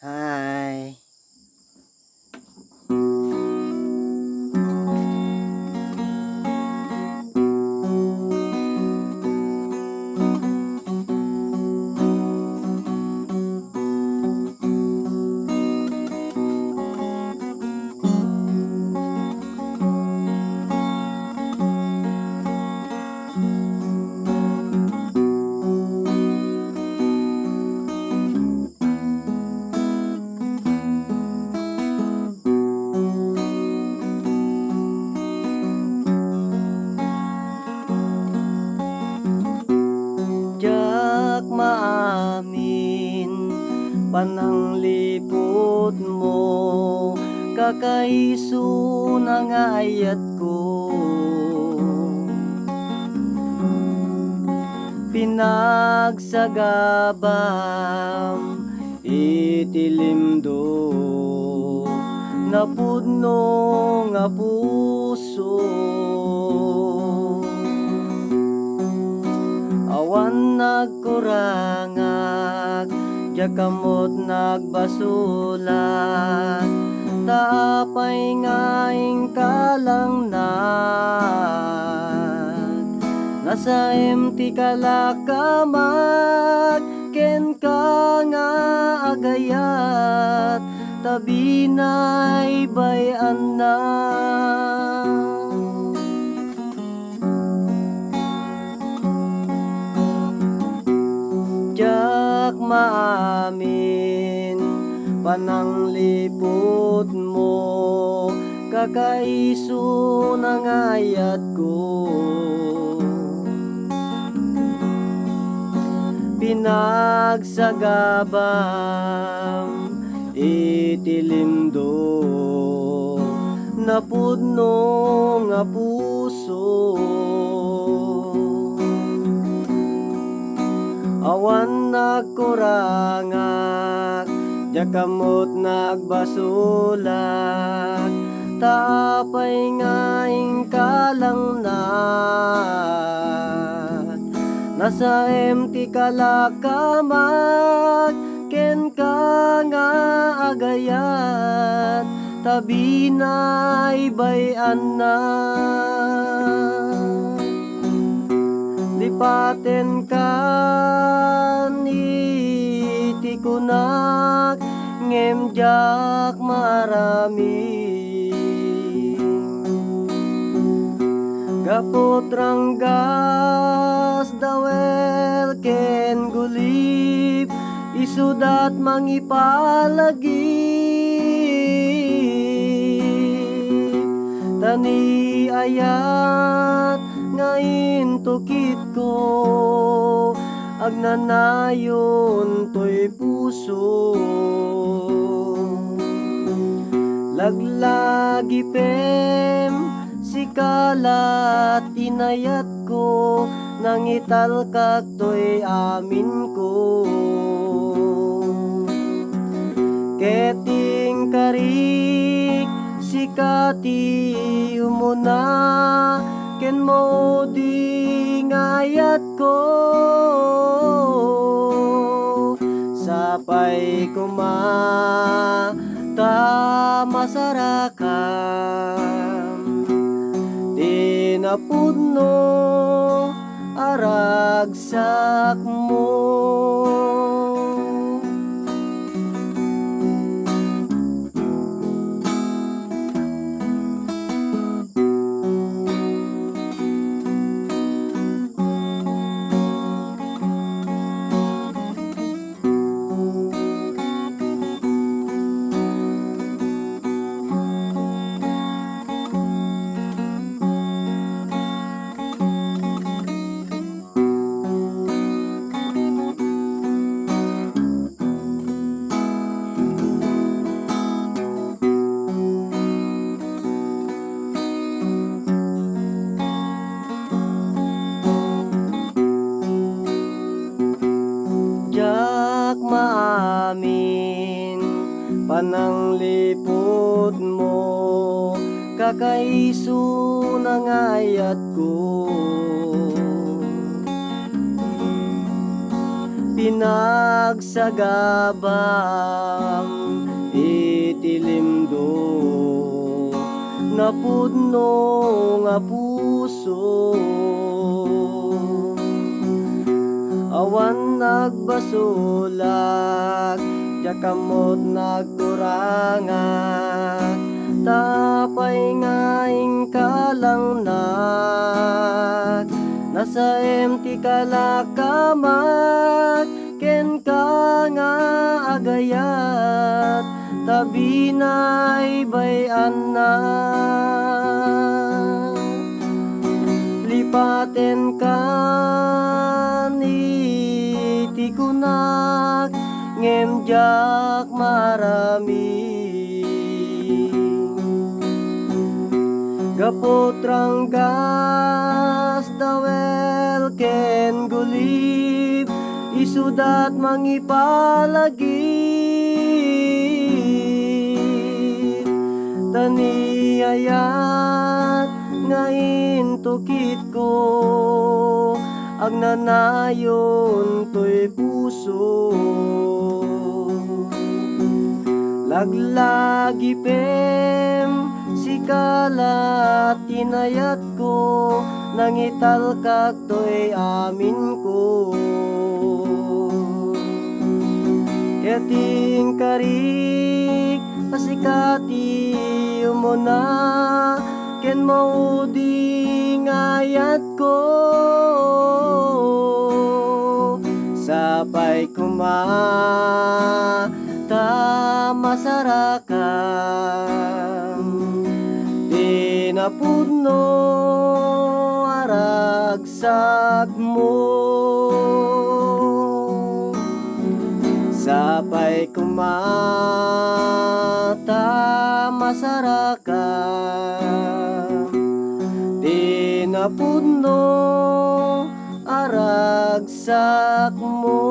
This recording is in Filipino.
Hi. Jak maamin pananglipot mo, kakaiso ng ayat ko. Pinagsagabam itilimdo napudno nga puso. Awan nagkurangag, jakamot nagbasulat, tapay ngaing kalangnag. Nasa empty kalakamag, ken ka nga agayat, tabi na'y bayan na. Jak maamin pananglipot mo, kakaiso ng ayat ko. Pinagsagabam itilimdo napudno nga puso. Awan nagkurangak, jakamot nagbasulat, tapay ngaing kalangnag. Nasa empty kalakamag, ken ka nga agayat, tabi na'y bayan na. Lipaten kan iti kunak, ngem jak marami. Gapot ranggas dawel ken gulip, isudat mangipalagip. Tani ayat ngain tukit ko, agnanayon to'y puso. Laglagi pem sikalat inayat ko, nangitalkat to'y amin ko. Keting karik sikati umuna, ken mo di ngayat ko. Sapay kumata masarakam, di napudno aragsak mo. Jak maamin pananglipot mo, kakaiso ng ayat ko. pinagsagabang itilimdo napudno nga puso. Awan nagbasulag, jakamot nagkurangat, tapay ngaing kalangnak, nasa empty kalakamat, ken ka nga agayat, tabi na'y bayan na. Lipaten ka ni tikunak, ngem jak marami. Gaputrang gas dawel ken gulib, isudat mangipalagip. Taniyayat nga intukit ko, agnanayon to'y puso. Laglagi pem sikalat tinayat ko, nangital kag to'y amin ko. Keting karik pasikati umuna, ken maudi ngayat ko. Sapay kumata masarakan, tinapudno aragsak mo. Sapay kumata masarakan, tinapudno aragsak mo.